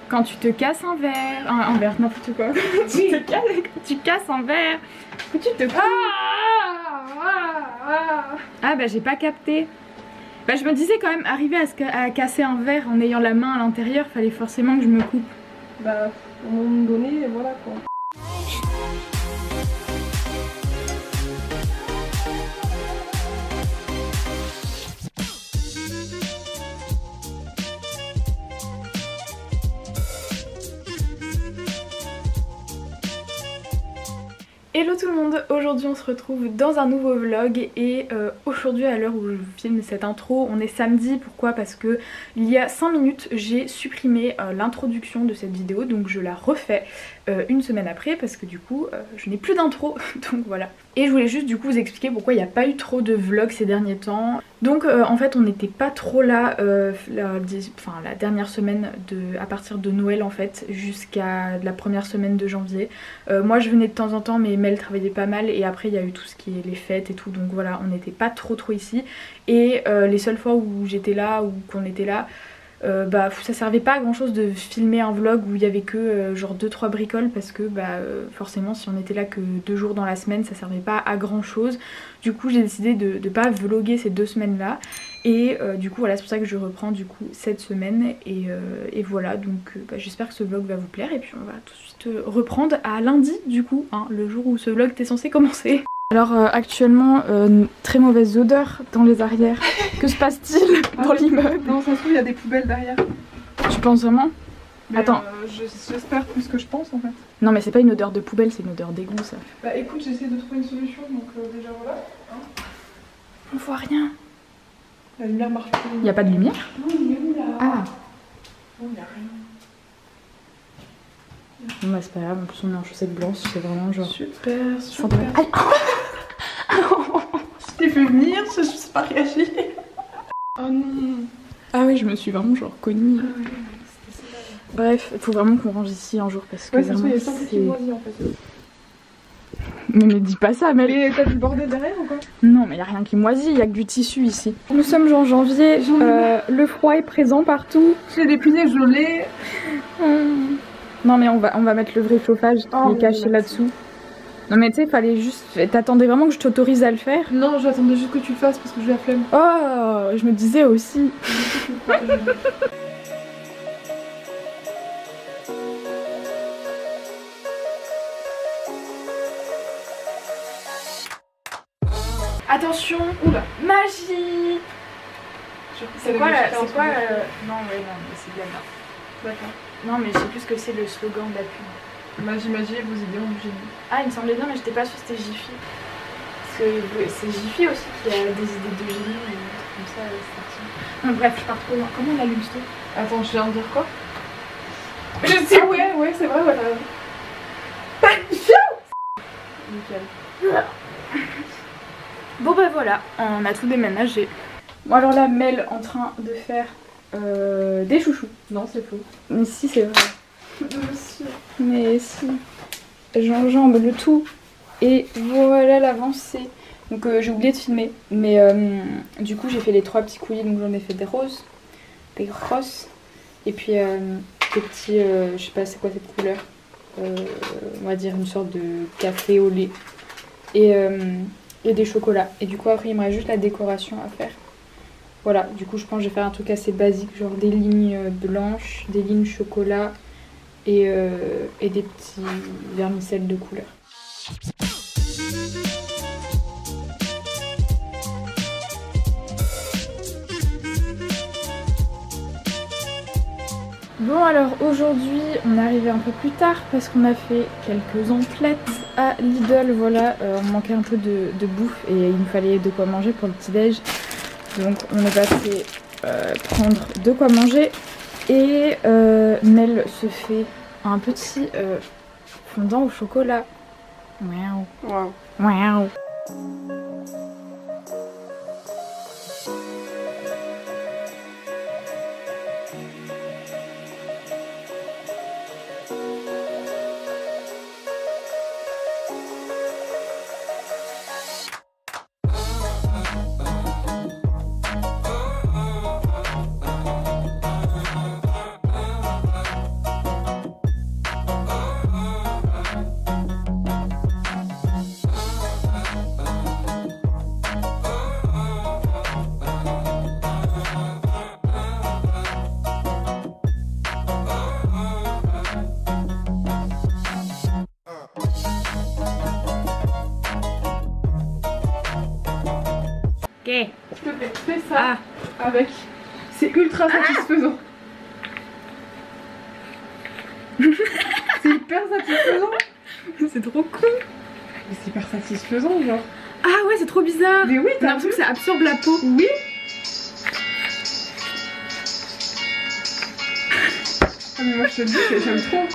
Quand tu te casses un verre, un verre, n'importe quoi. tu casses un verre. Que tu te Ah bah j'ai pas capté. Bah je me disais quand même, arriver à casser un verre en ayant la main à l'intérieur, fallait forcément que je me coupe. Bah à un moment donné, voilà quoi. Hello tout le monde, aujourd'hui on se retrouve dans un nouveau vlog et aujourd'hui à l'heure où je filme cette intro, on est samedi. Pourquoi? Parce que il y a 5 minutes j'ai supprimé l'introduction de cette vidéo, donc je la refais une semaine après parce que du coup je n'ai plus d'intro donc voilà. Et je voulais juste du coup vous expliquer pourquoi il n'y a pas eu trop de vlogs ces derniers temps. Donc en fait on n'était pas trop là la dernière semaine à partir de Noël en fait jusqu'à la première semaine de janvier. Moi je venais de temps en temps mais Mel travaillait pas mal et après il y a eu tout ce qui est les fêtes et tout, donc voilà, on n'était pas trop ici. Et les seules fois où j'étais là ou qu'on était là, bah ça servait pas à grand chose de filmer un vlog où il y avait que genre 2-3 bricoles parce que forcément si on était là que 2 jours dans la semaine ça servait pas à grand chose. Du coup j'ai décidé de pas vlogger ces 2 semaines là et du coup voilà, c'est pour ça que je reprends du coup cette semaine et voilà, donc j'espère que ce vlog va vous plaire et puis on va tout de suite reprendre à lundi du coup, hein, le jour où ce vlog était censé commencer. Alors actuellement, très mauvaise odeur dans les arrières. Que se passe-t-il dans l'immeuble? Non, ça se trouve il y a des poubelles derrière. Tu penses vraiment? Mais attends. J'espère plus que je pense en fait. Non mais c'est pas une odeur de poubelle, c'est une odeur d'égout ça. Bah écoute, j'essaie de trouver une solution donc déjà voilà. Hein. On voit rien. La lumière marche plus. Il y a pas de lumière? Non, il est où là? Ah. Non, il y a rien. Bon bah c'est pas grave, en plus on est en chaussettes blanches, c'est vraiment genre... Super. Aïe. Je t'ai fait venir, je sais pas réagir. Oh non. Ah oui, je me suis vraiment genre cognée. Ah ouais, Bref, il faut vraiment qu'on range ici un jour parce que ouais, c'est vraiment il y a 5 petits moisis en fait. Mais dis pas ça, Mel. Mais t'as du bordel derrière ou quoi? Non mais y a rien qui moisit, y a que du tissu ici. Nous sommes en janvier, le froid est présent partout. J'ai des punais gelés. Non mais on va mettre le vrai chauffage qui est caché là-dessous. Non mais tu sais, fallait juste... T'attendais vraiment que je t'autorise à le faire? Non, j'attendais juste que tu le fasses parce que j'ai la flemme. Oh, je me disais aussi. Attention, oula, magie. C'est quoi la... C'est quoi Non ouais, non mais c'est bien là. D'accord. Non mais je sais plus ce que c'est le slogan de la pub. Magie, magie, vos idées ont du génie. Ah il me semblait bien mais j'étais pas sûre que c'était Jiffy. Parce que c'est Jiffy aussi qui a des idées de génie et des trucs comme ça, c'est parti. Non bref, je pars trop loin. Comment on allume ce truc? Attends, je viens de dire quoi? Je sais. Ah ouais, c'est vrai, voilà. Nickel. Bon bah voilà, on a tout déménagé. Bon alors là, Mel en train de faire des chouchous. Non, c'est faux. Mais si, c'est vrai. Monsieur. Mais si. J'enjambe le tout. Et voilà l'avancée. Donc j'ai oublié de filmer. Mais du coup j'ai fait les 3 petits coulis. Donc j'en ai fait des roses. Des roses. Et puis des petits... je sais pas c'est quoi cette couleur. On va dire une sorte de café au lait. Et des chocolats. Et du coup après il me reste juste la décoration à faire. Voilà, du coup je pense que je vais faire un truc assez basique, genre des lignes blanches, des lignes chocolat et des petits vermicelles de couleur. Bon alors aujourd'hui on est arrivé un peu plus tard parce qu'on a fait quelques emplettes à Lidl, voilà, on manquait un peu de bouffe et il nous fallait de quoi manger pour le petit déj. Donc on est passé prendre de quoi manger et Mel se fait un petit fondant au chocolat. Miaou. Waouh. Miaou. Ok. S'il te plaît, fais ça avec. C'est ultra satisfaisant. C'est hyper satisfaisant. C'est trop con. Mais c'est hyper satisfaisant, genre. Ah ouais, c'est trop bizarre. Mais oui, t'as l'impression que ça absorbe la peau. Oui. Ah mais moi je te le dis, j'aime trop.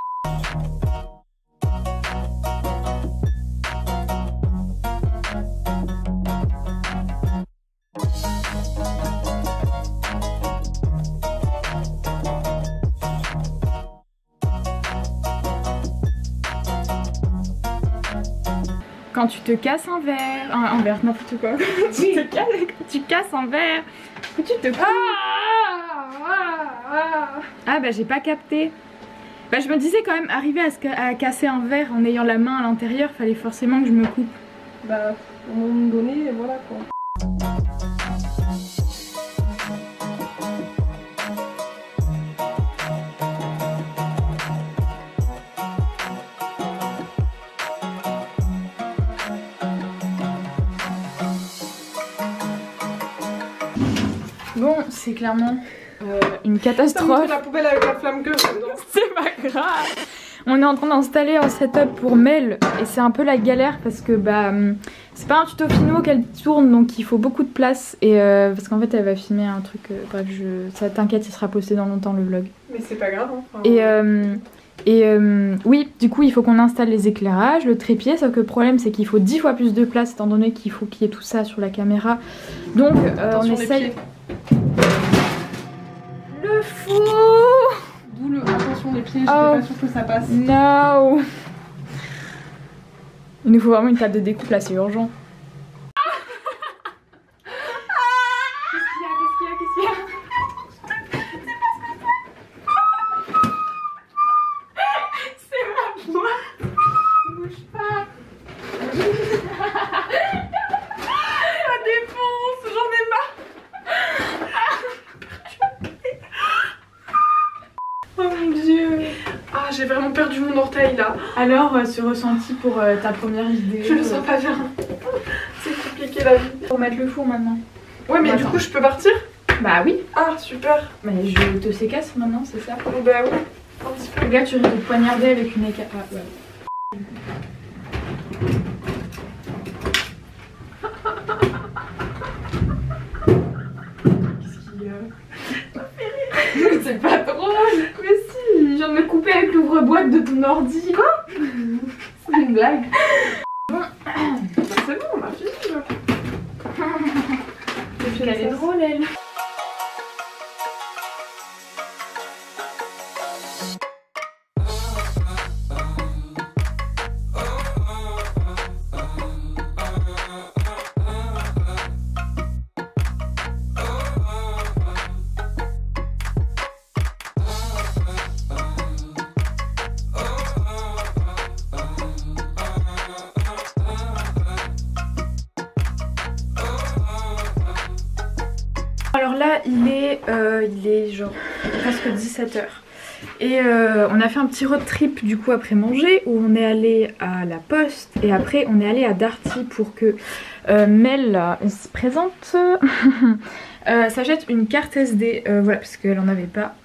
Quand tu te casses un verre, un verre, n'importe quoi. tu casses un verre. Tu te Ah bah j'ai pas capté. Bah je me disais quand même, arriver à casser un verre en ayant la main à l'intérieur, fallait forcément que je me coupe. Bah à un moment donné, voilà quoi. Bon, c'est clairement une catastrophe. La poubelle avec la flamme que C'est pas grave. On est en train d'installer un setup pour Mel et c'est un peu la galère parce que bah c'est pas un tuto finaux qu'elle tourne donc il faut beaucoup de place et parce qu'en fait elle va filmer un truc bref ça t'inquiète, il sera posté dans longtemps le vlog. Mais c'est pas grave hein. Oui, du coup il faut qu'on installe les éclairages, le trépied, sauf que le problème c'est qu'il faut 10 fois plus de place étant donné qu'il faut qu'il y ait tout ça sur la caméra. Donc on essaye. Le fou. D'où le attention des pieds, j'étais pas sûre que ça passe. No. Il nous faut vraiment une table de découpe là, c'est urgent. Qu'est-ce qu'il y a C'est ma voix. Bouge pas. Ça défonce, j'en ai marre. Oh mon dieu. Ah j'ai vraiment perdu mon orteil là. Alors ce ressenti pour ta première idée? Je le sens pas bien. C'est compliqué la vie. Faut mettre le four maintenant. Ouais mais Bon, du attends. coup je peux partir? Bah oui. Ah super. Mais je te séquestre maintenant, c'est ça? Oh, bah oui. Un petit peu. Regarde, tu risques de te poignarder avec une écaille. Ah, ouais. Qu'est-ce qu'il y a? C'est pas drôle. Mais si, je viens de me couper avec l'ouvre-boîte de ton ordi. Quoi? C'est une blague. Bon. Bah, c'est bon, on a fini là. Elle est drôle elle. Alors là il est genre presque 17 h. Et on a fait un petit road trip du coup après manger où on est allé à la poste et après on est allé à Darty pour que Mel se présente. S'achète une carte SD, voilà parce qu'elle en avait pas.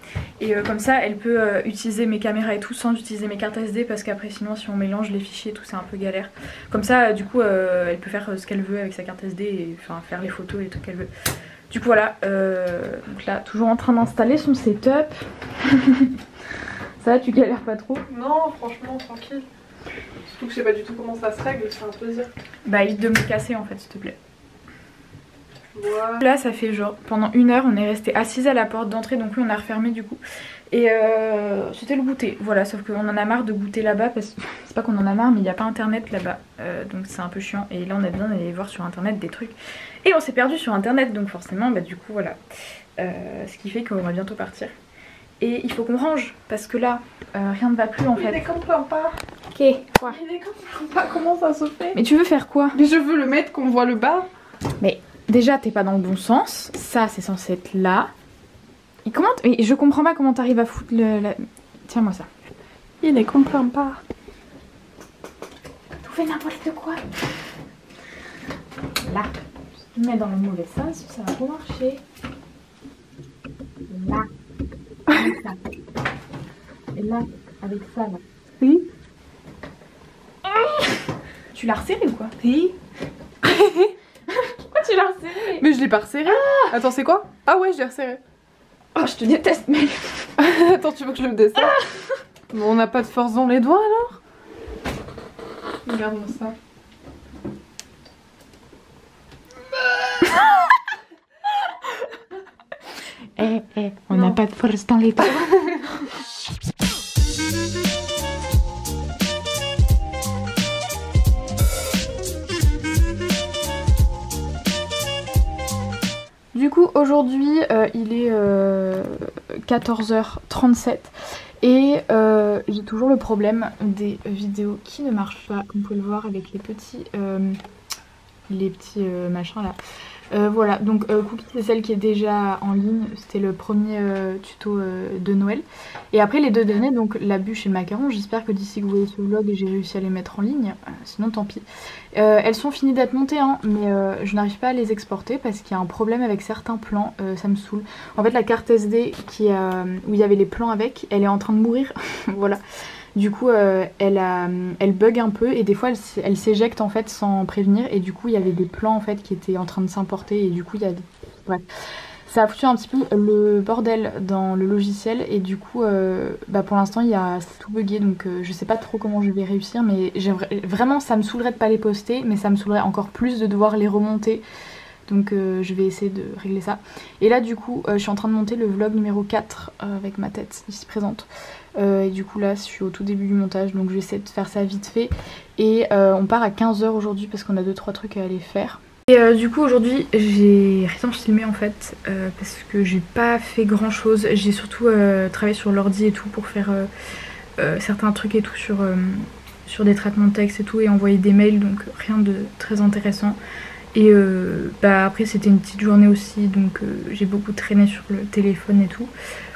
Et comme ça elle peut utiliser mes caméras et tout sans utiliser mes cartes SD parce qu'après sinon si on mélange les fichiers et tout c'est un peu galère. Comme ça du coup elle peut faire ce qu'elle veut avec sa carte SD et enfin faire les photos et les trucs qu'elle veut. Du coup voilà, donc là toujours en train d'installer son setup. Ça va, tu galères pas trop? Non franchement tranquille. Surtout que je sais pas du tout comment ça se règle, c'est un plaisir. Bah évite de me casser en fait s'il te plaît. Voilà. Là ça fait genre pendant 1 heure on est resté assise à la porte d'entrée donc oui on a refermé du coup. Et c'était le goûter, voilà, sauf qu'on en a marre de goûter là-bas parce que c'est pas qu'on en a marre mais il n'y a pas internet là-bas donc c'est un peu chiant et là on a besoin d'aller voir sur internet des trucs et on s'est perdu sur internet donc forcément bah du coup voilà ce qui fait qu'on va bientôt partir et il faut qu'on range parce que là rien ne va plus en fait. Il est comprend pas. Ok, quoi? Il est comprend pas comment ça se fait. Mais tu veux faire quoi? Mais je veux le mettre qu'on voit le bas. Mais déjà t'es pas dans le bon sens, ça c'est censé être là. Et comment et je comprends pas comment t'arrives à foutre la... Tiens-moi ça. Il ne comprend pas. Tout fait n'importe quoi. Là. Mais dans le mauvais sens, ça va pas marcher. Là. Avec ça. Et là, avec ça, là. Oui. Tu l'as resserré ou quoi? Oui. Pourquoi tu l'as resserré? Mais je l'ai pas resserré. Attends, c'est quoi? Ah ouais, je l'ai resserré. Oh, je te déteste, mais... Attends, tu veux que je le desserre? Bon, on n'a pas de force dans les doigts alors? Regarde-moi ça. On n'a pas de force dans les doigts. Du coup aujourd'hui il est 14h37 et j'ai toujours le problème des vidéos qui ne marchent pas, comme vous pouvez le voir avec les petits machins là. Voilà, donc Cookie c'est celle qui est déjà en ligne, c'était le premier tuto de Noël. Et après les deux derniers, donc la bûche et le macaron, j'espère que d'ici que vous voyez ce vlog j'ai réussi à les mettre en ligne, sinon tant pis. Elles sont finies d'être montées hein, mais je n'arrive pas à les exporter parce qu'il y a un problème avec certains plans, ça me saoule. En fait la carte SD où il y avait les plans avec, elle est en train de mourir, voilà. Du coup elle bug un peu et des fois elle s'éjecte en fait sans prévenir et du coup il y avait des plans en fait qui étaient en train de s'importer et du coup il y a... Bref. Ça a foutu un petit peu le bordel dans le logiciel et du coup pour l'instant c'est tout bugué donc je sais pas trop comment je vais réussir mais vraiment ça me saoulerait de pas les poster mais ça me saoulerait encore plus de devoir les remonter. Donc je vais essayer de régler ça. Et là du coup je suis en train de monter le vlog numéro 4 avec ma tête ici présente. Et du coup là je suis au tout début du montage donc je vais essayer de faire ça vite fait. Et on part à 15h aujourd'hui parce qu'on a 2-3 trucs à aller faire. Et du coup aujourd'hui j'ai rien filmé en fait parce que j'ai pas fait grand chose. J'ai surtout travaillé sur l'ordi et tout pour faire certains trucs et tout sur des traitements de texte et tout et envoyer des mails donc rien de très intéressant. Et après c'était une petite journée aussi donc j'ai beaucoup traîné sur le téléphone et tout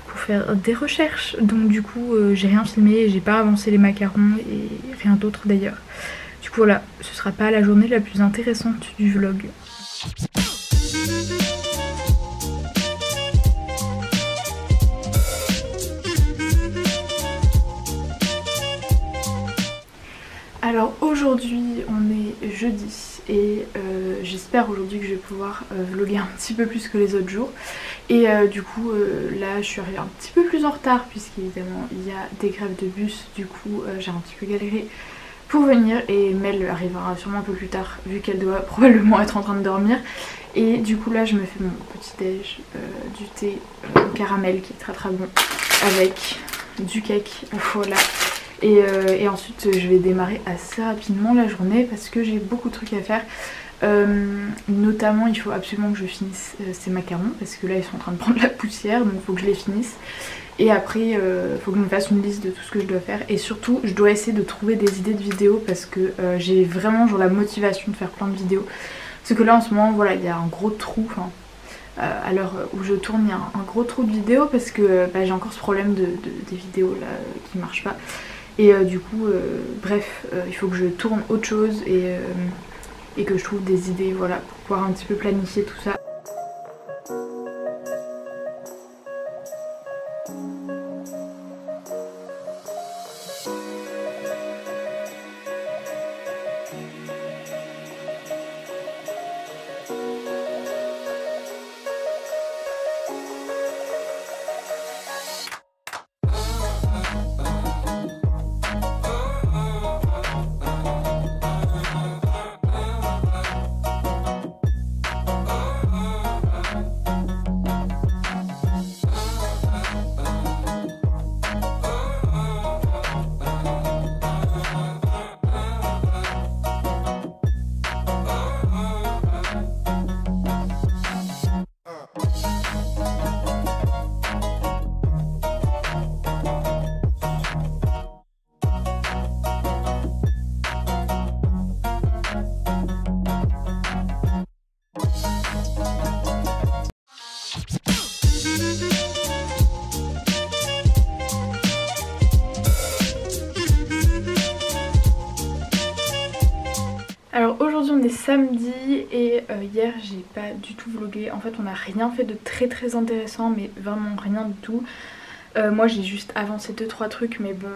pour faire des recherches donc du coup j'ai rien filmé, j'ai pas avancé les macarons et rien d'autre d'ailleurs. Du coup voilà, ce sera pas la journée la plus intéressante du vlog. Alors aujourd'hui on est jeudi et j'espère aujourd'hui que je vais pouvoir vlogger un petit peu plus que les autres jours. Et du coup là je suis arrivée un petit peu plus en retard puisqu'évidemment il y a des grèves de bus. Du coup j'ai un petit peu galéré pour venir et Mel arrivera sûrement un peu plus tard vu qu'elle doit probablement être en train de dormir. Et du coup là je me fais mon petit déj, du thé au caramel qui est très très bon avec du cake, voilà. Et ensuite je vais démarrer assez rapidement la journée parce que j'ai beaucoup de trucs à faire. Notamment il faut absolument que je finisse ces macarons parce que là ils sont en train de prendre la poussière donc il faut que je les finisse. Et après il faut que je me fasse une liste de tout ce que je dois faire. Et surtout je dois essayer de trouver des idées de vidéos parce que j'ai vraiment genre la motivation de faire plein de vidéos. Parce que là en ce moment voilà il y a un gros trou, enfin à l'heure où je tourne il y a un gros trou de vidéos parce que j'ai encore ce problème des vidéos là qui marchent pas. Et du coup bref il faut que je tourne autre chose et que je trouve des idées voilà pour pouvoir un petit peu planifier tout ça. samedi et hier j'ai pas du tout vlogué. En fait on n'a rien fait de très intéressant, mais vraiment rien du tout. Moi j'ai juste avancé 2-3 trucs, mais bon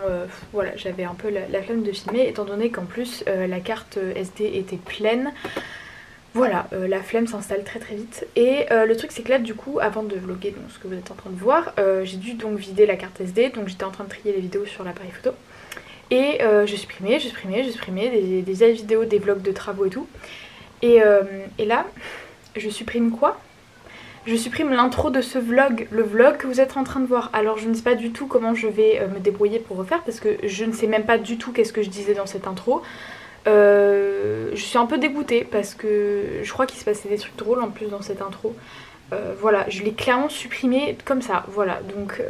voilà, j'avais un peu la flemme de filmer étant donné qu'en plus la carte SD était pleine. Voilà, la flemme s'installe très vite. Et le truc c'est que là du coup, avant de vlogger donc, ce que vous êtes en train de voir, j'ai dû donc vider la carte SD, donc j'étais en train de trier les vidéos sur l'appareil photo. Et je supprimais des vieilles vidéos, des vlogs de travaux et tout. Et là, je supprime quoi? Je supprime l'intro de ce vlog, le vlog que vous êtes en train de voir. Alors je ne sais pas du tout comment je vais me débrouiller pour refaire, parce que je ne sais même pas du tout qu'est-ce que je disais dans cette intro. Je suis un peu dégoûtée parce que je crois qu'il se passait des trucs drôles en plus dans cette intro. Voilà, je l'ai clairement supprimé comme ça, voilà. Donc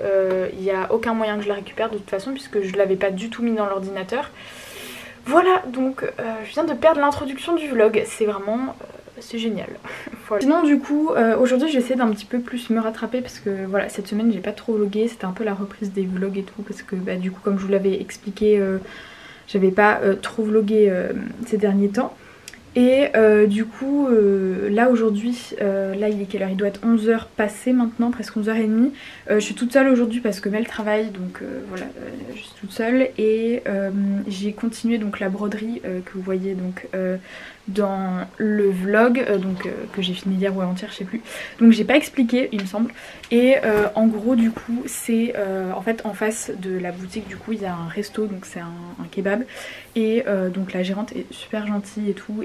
il n'y a aucun moyen que je la récupère de toute façon, puisque je ne l'avais pas du tout mis dans l'ordinateur. Voilà, donc je viens de perdre l'introduction du vlog, c'est vraiment... c'est génial. Voilà. Sinon du coup aujourd'hui j'essaie d'un petit peu plus me rattraper, parce que voilà, cette semaine j'ai pas trop vlogué, c'était un peu la reprise des vlogs et tout, parce que bah, du coup comme je vous l'avais expliqué, j'avais pas trop vlogué ces derniers temps. Et du coup là aujourd'hui, là il est quelle heure? Il doit être 11h passé maintenant, presque 11h30. Je suis toute seule aujourd'hui parce que Mel travaille, donc voilà, je suis toute seule. Et j'ai continué donc la broderie que vous voyez donc dans le vlog que j'ai fini hier ou avant-hier, je sais plus. Donc j'ai pas expliqué il me semble. Et en gros du coup c'est en fait en face de la boutique du coup il y a un resto, donc c'est un kebab. Et donc la gérante est super gentille et tout,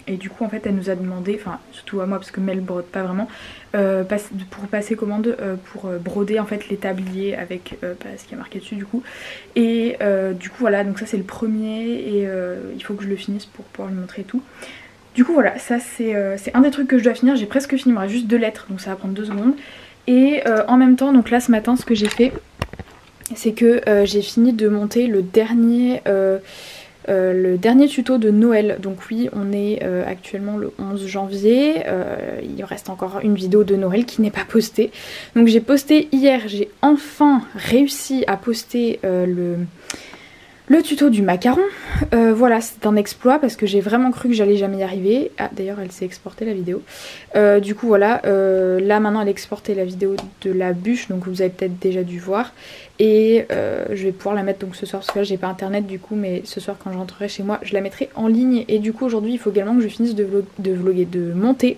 et du coup en fait elle nous a demandé, enfin surtout à moi parce que Mel brode pas vraiment, pour passer commande pour broder en fait les tabliers avec ce qui a marqué dessus du coup. Et du coup voilà, donc ça c'est le premier, et il faut que je le finisse pour pouvoir le montrer et tout. Du coup voilà, ça c'est un des trucs que je dois finir, j'ai presque fini, il me reste juste 2 lettres donc ça va prendre 2 secondes. Et en même temps, donc là ce matin ce que j'ai fait, c'est que j'ai fini de monter le dernier tuto de Noël. Donc oui, on est actuellement le 11 janvier, il reste encore une vidéo de Noël qui n'est pas postée. Donc j'ai posté hier, j'ai enfin réussi à poster le tuto du macaron. Voilà, c'est un exploit parce que j'ai vraiment cru que j'allais jamais y arriver. Ah d'ailleurs elle s'est exportée la vidéo. Du coup voilà, là maintenant elle a exporté la vidéo de la bûche, donc vous avez peut-être déjà dû voir. Et je vais pouvoir la mettre donc ce soir, parce que là j'ai pas internet du coup, mais ce soir quand je rentrerai chez moi je la mettrai en ligne. Et du coup aujourd'hui il faut également que je finisse de monter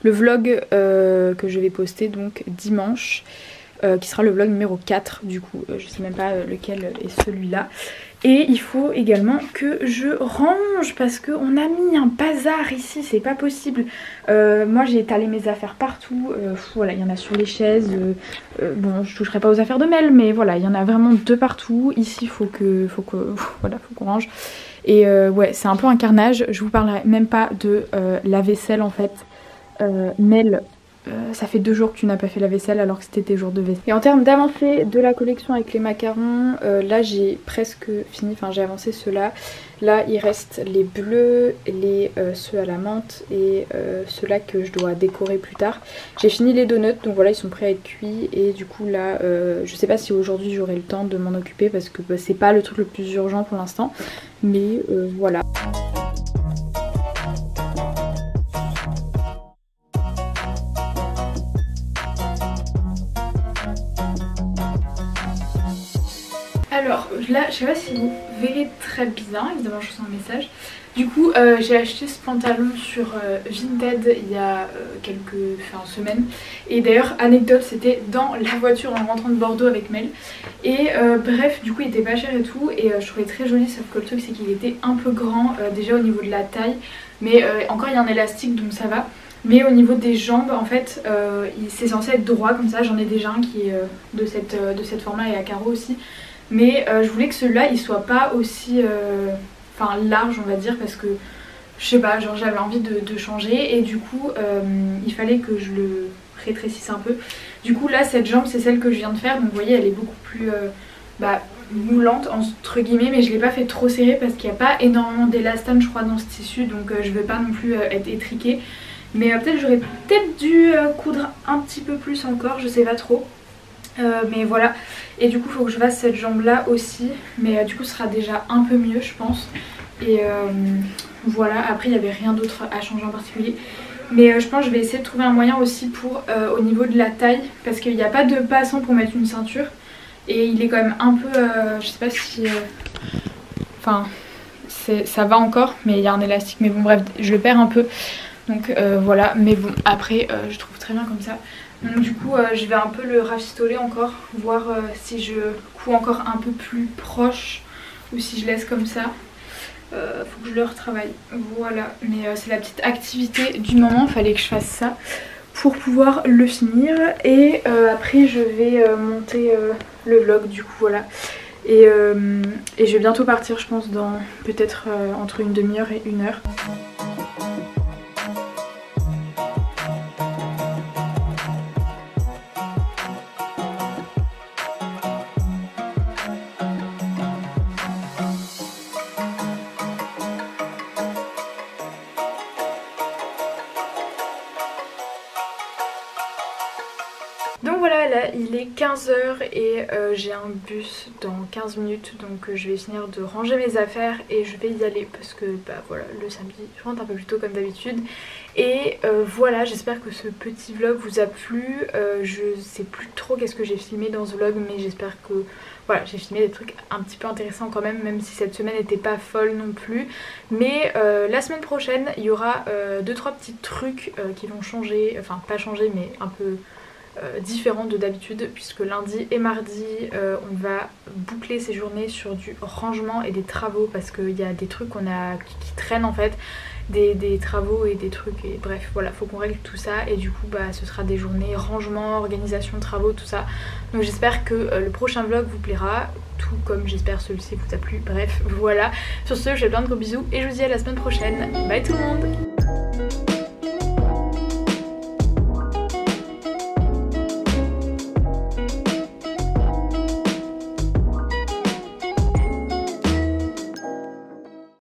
le vlog que je vais poster donc dimanche, qui sera le vlog numéro 4 du coup, je sais même pas lequel est celui-là. Et il faut également que je range, parce qu'on a mis un bazar ici, c'est pas possible. Moi j'ai étalé mes affaires partout, voilà, il y en a sur les chaises, bon je toucherai pas aux affaires de Mel, mais voilà, il y en a vraiment de partout. Ici voilà, faut qu'on range. Et ouais, c'est un peu un carnage. Je vous parlerai même pas de la vaisselle en fait. Mel, ça fait 2 jours que tu n'as pas fait la vaisselle alors que c'était tes jours de vaisselle. Et en termes d'avancée de la collection avec les macarons, là j'ai presque fini, enfin j'ai avancé ceux-là. Là il reste les bleus, ceux à la menthe et ceux-là que je dois décorer plus tard. J'ai fini les donuts, donc voilà, ils sont prêts à être cuits. Et du coup là, je sais pas si aujourd'hui j'aurai le temps de m'en occuper, parce que bah, c'est pas le truc le plus urgent pour l'instant. Mais voilà. Alors là, je sais pas si vous verrez très bien, évidemment je vous sens un message. Du coup j'ai acheté ce pantalon sur Vinted il y a quelques semaines. Et d'ailleurs anecdote, c'était dans la voiture en rentrant de Bordeaux avec Mel. Et bref, du coup il était pas cher et tout, et je trouvais très joli, sauf que le truc c'est qu'il était un peu grand déjà au niveau de la taille. Mais encore il y a un élastique donc ça va. Mais au niveau des jambes en fait c'est censé être droit comme ça, j'en ai déjà un qui est de cette format et à carreaux aussi. Mais je voulais que celui-là il soit pas aussi large on va dire, parce que je sais pas, genre j'avais envie de changer. Et du coup il fallait que je le rétrécisse un peu. Du coup là cette jambe c'est celle que je viens de faire, donc vous voyez elle est beaucoup plus moulante entre guillemets, mais je l'ai pas fait trop serré parce qu'il n'y a pas énormément d'élastane je crois dans ce tissu, donc je veux pas non plus être étriquée. Mais peut-être j'aurais dû coudre un petit peu plus encore, je sais pas trop. Mais voilà, et du coup il faut que je fasse cette jambe là aussi, mais du coup ce sera déjà un peu mieux je pense. Et voilà, après il n'y avait rien d'autre à changer en particulier. Mais je pense que je vais essayer de trouver un moyen aussi pour au niveau de la taille, parce qu'il n'y a pas de passant pour mettre une ceinture. Et il est quand même un peu, je sais pas si... Enfin, ça va encore, mais il y a un élastique. Mais bon bref, je le perds un peu. Donc voilà, mais bon après je trouve très bien comme ça. Donc du coup je vais un peu le rafistoler encore, voir si je couds encore un peu plus proche ou si je laisse comme ça. Faut que je le retravaille. Voilà, mais c'est la petite activité du moment, fallait que je fasse ça pour pouvoir le finir. Et après je vais monter le vlog du coup, voilà. Et je vais bientôt partir je pense dans peut-être entre une demi-heure et 1 heure. Donc voilà, là il est 15 h et j'ai un bus dans 15 minutes, donc je vais finir de ranger mes affaires et je vais y aller parce que bah voilà, le samedi je rentre un peu plus tôt comme d'habitude. Et voilà, j'espère que ce petit vlog vous a plu. Je sais plus trop qu'est-ce que j'ai filmé dans ce vlog, mais j'espère que voilà, j'ai filmé des trucs un petit peu intéressants quand même, même si cette semaine n'était pas folle non plus. Mais la semaine prochaine il y aura 2-3 petits trucs qui vont changer, enfin pas changer mais un peu différent de d'habitude, puisque lundi et mardi on va boucler ces journées sur du rangement et des travaux, parce qu'il y a des trucs qui traînent en fait, des travaux et des trucs, et bref voilà, faut qu'on règle tout ça. Et du coup bah ce sera des journées rangement, organisation, travaux, tout ça. Donc j'espère que le prochain vlog vous plaira, tout comme j'espère celui-ci vous a plu. Bref voilà, sur ce je vous fais plein de gros bisous et je vous dis à la semaine prochaine. Bye tout le monde.